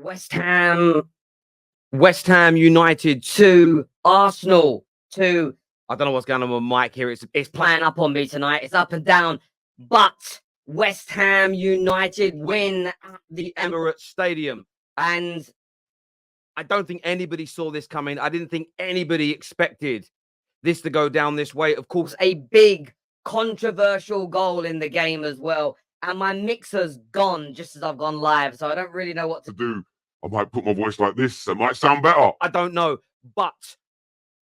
West Ham United 2, Arsenal 2. I don't know what's going on with Mike here. It's playing up on me tonight. It's up and down. But West Ham United win at the Emirates Stadium. And I don't think anybody saw this coming. I didn't think anybody expected this to go down this way. Of course, a big controversial goal in the game as well. And my mixer's gone just as I've gone live. So I don't really know what to do. I might put my voice like this. It might sound better. I don't know. But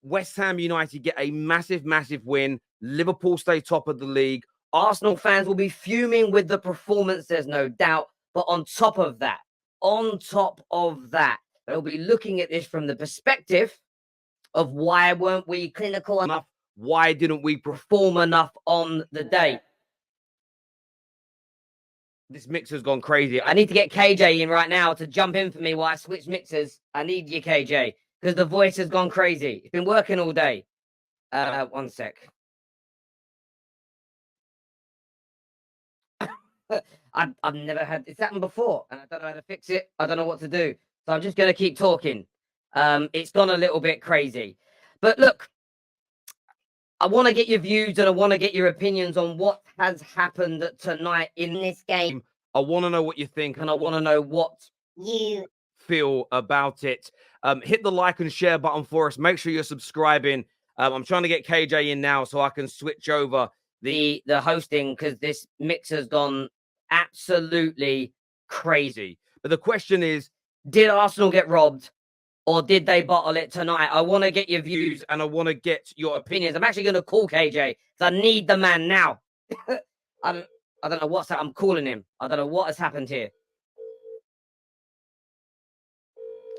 West Ham United get a massive, massive win. Liverpool stay top of the league. Arsenal fans will be fuming with the performance, there's no doubt. But on top of that, they'll be looking at this from the perspective of why weren't we clinical enough? Why didn't we perform enough on the day? This mixer's gone crazy. I need to get KJ in right now to jump in for me while I switch mixers. I need you, KJ, because the voice has gone crazy. It's been working all day. One sec. I've never had this happen before, and I don't know how to fix it. I don't know what to do. So I'm just going to keep talking. It's gone a little bit crazy. But look, I want to get your views and I want to get your opinions on what has happened tonight in this game. I want to know what you think and I want to know what you feel about it. Hit the like and share button for us. Make sure you're subscribing. I'm trying to get KJ in now so I can switch over the hosting because this mixer's gone absolutely crazy. But the question is, did Arsenal get robbed? Or did they bottle it tonight? I want to get your views and I want to get your opinions. I'm actually going to call KJ because I need the man now. I don't know what's that. I'm calling him. I don't know what has happened here.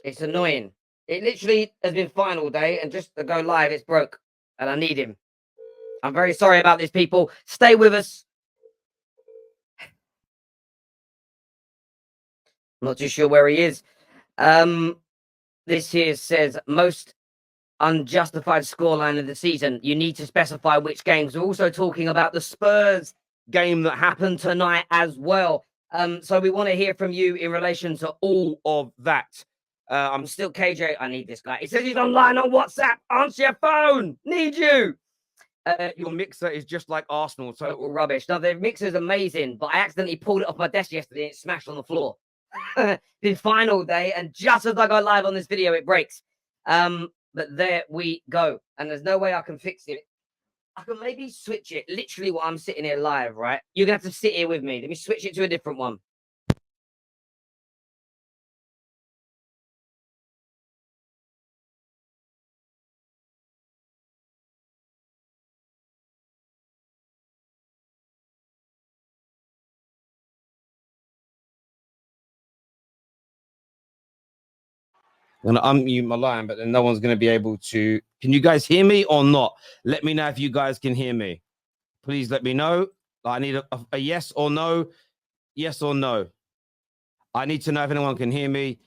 It's annoying. It literally has been fine all day and just to go live, it's broke. And I need him. I'm very sorry about this, people. Stay with us. I'm not too sure where he is. This here says most unjustified scoreline of the season. You need to specify which games. We're also talking about the Spurs game that happened tonight as well. So we want to hear from you in relation to all of that. I'm still KJ. I need this guy. He says he's online on WhatsApp. Answer your phone. Need you. Your mixer is just like Arsenal. Total rubbish. Now, the mixer's amazing, but I accidentally pulled it off my desk yesterday and it smashed on the floor. Been fine all day, and just as I go live on this video, it breaks. But there we go, and there's no way I can fix it. I can maybe switch it literally while I'm sitting here live, right? You're gonna have to sit here with me. Let me switch it to a different one. I'm going to unmute my line, but then no one's going to be able to. Can you guys hear me or not? Let me know if you guys can hear me. Please let me know. I need a yes or no. Yes or no. I need to know if anyone can hear me.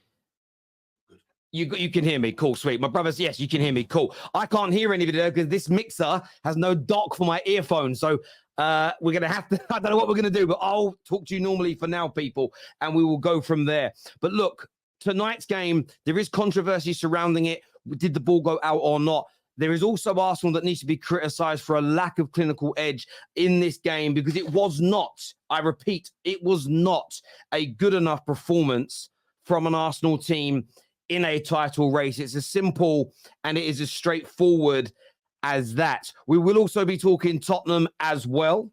You can hear me. Cool, sweet. My brothers, yes, you can hear me. Cool. I can't hear anybody though because this mixer has no dock for my earphones. So we're going to have to, I don't know what we're going to do, but I'll talk to you normally for now, people, and we will go from there. But look, tonight's game, there is controversy surrounding it. Did the ball go out or not? There is also Arsenal that needs to be criticised for a lack of clinical edge in this game because it was not, I repeat, it was not a good enough performance from an Arsenal team in a title race. It's as simple and it is as straightforward as that. We will also be talking Tottenham as well,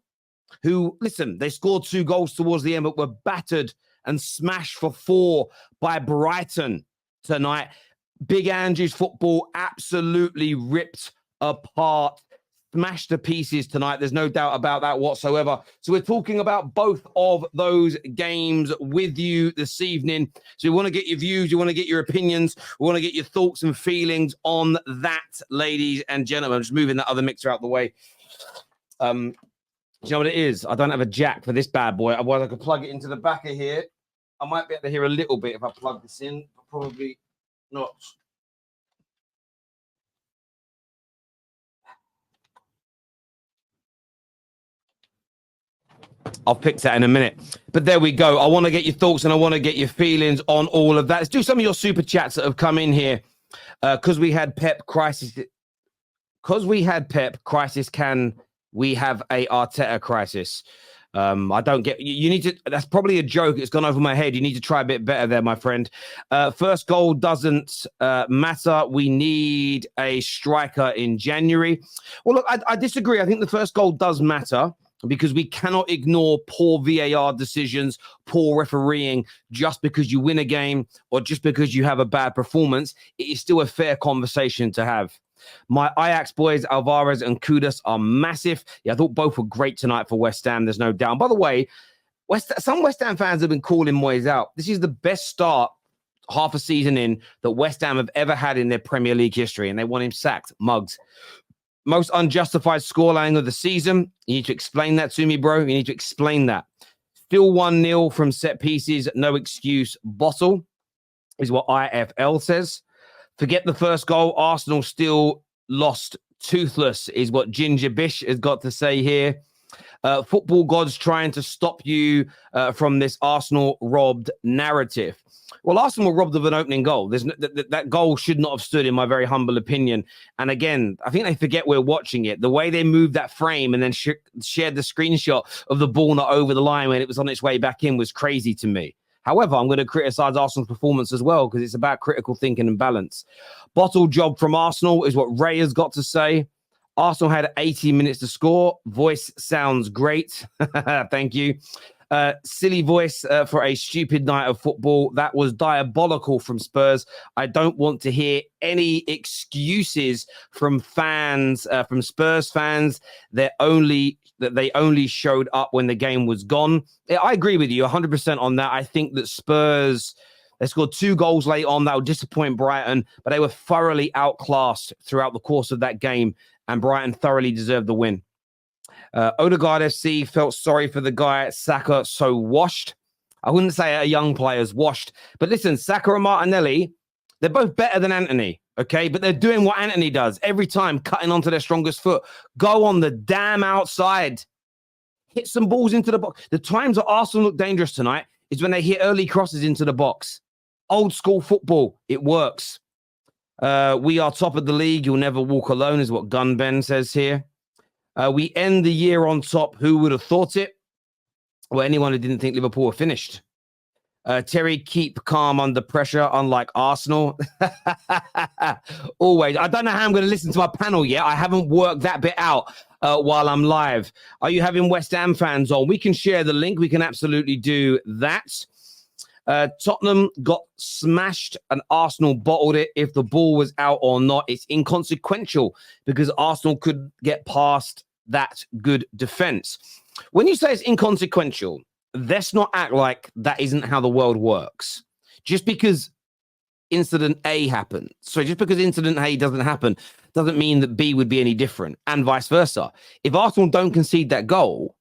who, listen, they scored 2 goals towards the end, but were battered and smashed for 4 by Brighton tonight. Big Andrew's football absolutely ripped apart, smashed to pieces tonight. There's no doubt about that whatsoever. So we're talking about both of those games with you this evening. So we want to get your views, you want to get your opinions, we want to get your thoughts and feelings on that, ladies and gentlemen. I'm just moving that other mixer out the way. Do you know what it is? I don't have a jack for this bad boy. Otherwise, I could plug it into the back of here. I might be able to hear a little bit if I plug this in, but probably not. I'll pick that in a minute. But there we go. I want to get your thoughts and I want to get your feelings on all of that. Let's do some of your super chats that have come in here. Because we had Pep crisis. Because we had Pep crisis, can we have a Arteta crisis? I don't get you need to. That's probably a joke. It's gone over my head. You need to try a bit better there, my friend. First goal doesn't matter. We need a striker in January. Well, look, I disagree. I think the first goal does matter because we cannot ignore poor VAR decisions, poor refereeing just because you win a game or just because you have a bad performance. It is still a fair conversation to have. My Ajax boys, Alvarez and Kudus, are massive. Yeah, I thought both were great tonight for West Ham. There's no doubt. By the way, some West Ham fans have been calling Moyes out. This is the best start half a season in that West Ham have ever had in their Premier League history, and they want him sacked. Mugs. Most unjustified scoreline of the season. You need to explain that to me, bro. You need to explain that. Still 1-0 from set pieces. No excuse. Bottle is what IFL says. Forget the first goal. Arsenal still lost toothless is what Ginger Bish has got to say here. Football gods trying to stop you from this Arsenal robbed narrative. Well, Arsenal were robbed of an opening goal. That goal should not have stood, in my very humble opinion. And again, I think they forget we're watching it. The way they moved that frame and then shared the screenshot of the ball not over the line when it was on its way back in was crazy to me. However, I'm going to criticize Arsenal's performance as well because it's about critical thinking and balance. Bottle job from Arsenal is what Ray has got to say. Arsenal had 80 minutes to score. Voice sounds great. Thank you. Silly voice for a stupid night of football. That was diabolical from Spurs. I don't want to hear any excuses from fans, from Spurs fans. They only showed up when the game was gone. I agree with you 100% on that. I think that Spurs, they scored 2 goals late on. That would disappoint Brighton, but they were thoroughly outclassed throughout the course of that game, and Brighton thoroughly deserved the win. Odegaard FC felt sorry for the guy. Saka so washed. I wouldn't say a young player's washed, but listen, Saka and Martinelli, they're both better than Antony, okay? But they're doing what Antony does every time, cutting onto their strongest foot. Go on the damn outside. Hit some balls into the box. The times that Arsenal look dangerous tonight is when they hit early crosses into the box. Old school football. It works. We are top of the league. You'll never walk alone is what Gun Ben says here. We end the year on top. Who would have thought it? Well, anyone who didn't think Liverpool were finished. Terry, keep calm under pressure, unlike Arsenal. Always. I don't know how I'm going to listen to my panel yet. I haven't worked that bit out while I'm live. Are you having West Ham fans on? We can share the link. We can absolutely do that. Tottenham got smashed and Arsenal bottled it. If the ball was out or not, it's inconsequential because Arsenal could get past that good defense. When you say it's inconsequential, let's not act like that isn't how the world works. Just because incident A happened, just because incident A doesn't happen, doesn't mean that B would be any different, and vice versa. If Arsenal don't concede that goal,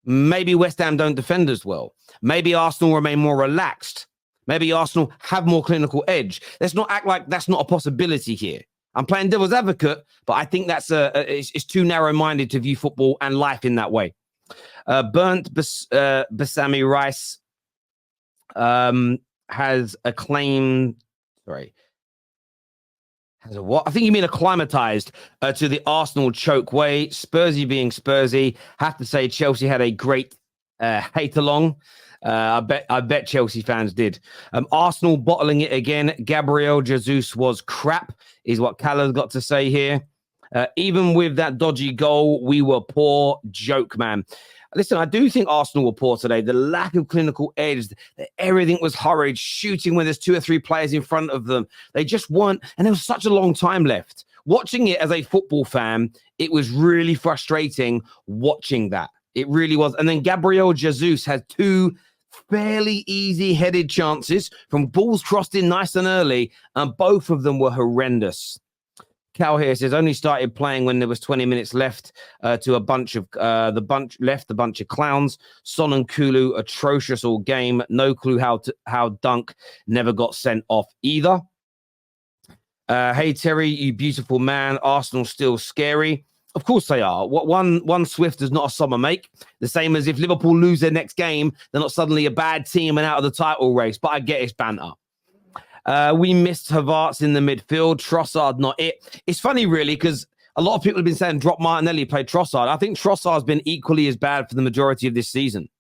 maybe West Ham don't defend as well. Maybe Arsenal remain more relaxed. Maybe Arsenal have more clinical edge. Let's not act like that's not a possibility here. I'm playing devil's advocate, but I think that's it's too narrow-minded to view football and life in that way. Burnt Basami Rice has acclaimed. Sorry. Has a what? I think you mean acclimatized to the Arsenal choke way. Spursy being Spursy. Have to say Chelsea had a great hate along. I bet Chelsea fans did. Arsenal bottling it again. Gabriel Jesus was crap, is what Callum's got to say here. Even with that dodgy goal, we were poor. Joke, man. Listen, I do think Arsenal were poor today. The lack of clinical edge, everything was hurried, shooting when there's 2 or 3 players in front of them. They just weren't, and there was such a long time left. Watching it as a football fan, it was really frustrating watching that. It really was. And then Gabriel Jesus had 2 fairly easy-headed chances from balls crossed in nice and early, and both of them were horrendous. Cal here says only started playing when there was 20 minutes left to a bunch of the bunch of clowns. Son and Kulu atrocious all game. No clue how Dunk never got sent off either. Hey Terry, you beautiful man. Arsenal still scary. Of course they are. What one Swift does not a summer make. The same as if Liverpool lose their next game, they're not suddenly a bad team and out of the title race. But I get it's banter. We missed Havertz in the midfield. Trossard, not it. It's funny, really, because a lot of people have been saying drop Martinelli, play Trossard. I think Trossard's been equally as bad for the majority of this season.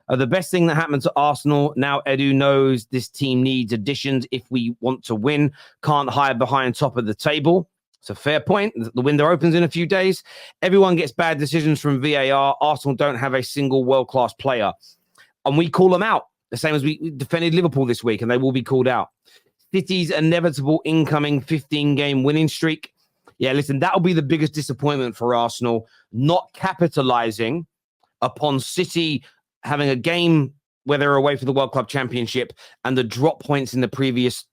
The best thing that happened to Arsenal, now Edu knows this team needs additions if we want to win. Can't hide behind top of the table. It's a fair point. The window opens in a few days. Everyone gets bad decisions from VAR. Arsenal don't have a single world-class player. And we call them out. The same as we defended Liverpool this week, and they will be called out. City's inevitable incoming 15-game winning streak. Yeah, listen, that'll be the biggest disappointment for Arsenal, not capitalizing upon City having a game where they're away for the World Club Championship and the drop points in the previous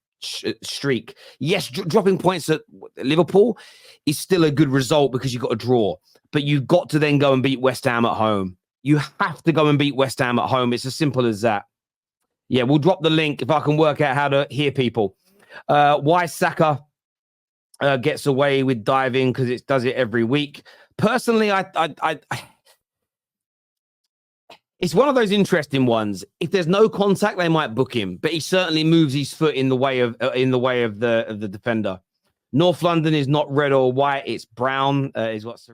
streak. Yes, dropping points at Liverpool is still a good result because you got a draw, but you've got to then go and beat West Ham at home. You have to go and beat West Ham at home. It's as simple as that. Yeah, we'll drop the link if I can work out how to hear people. Why Saka gets away with diving because it does it every week. Personally, I it's one of those interesting ones. If there's no contact, they might book him, but he certainly moves his foot in the way of the defender. North London is not red or white; it's brown. Is what's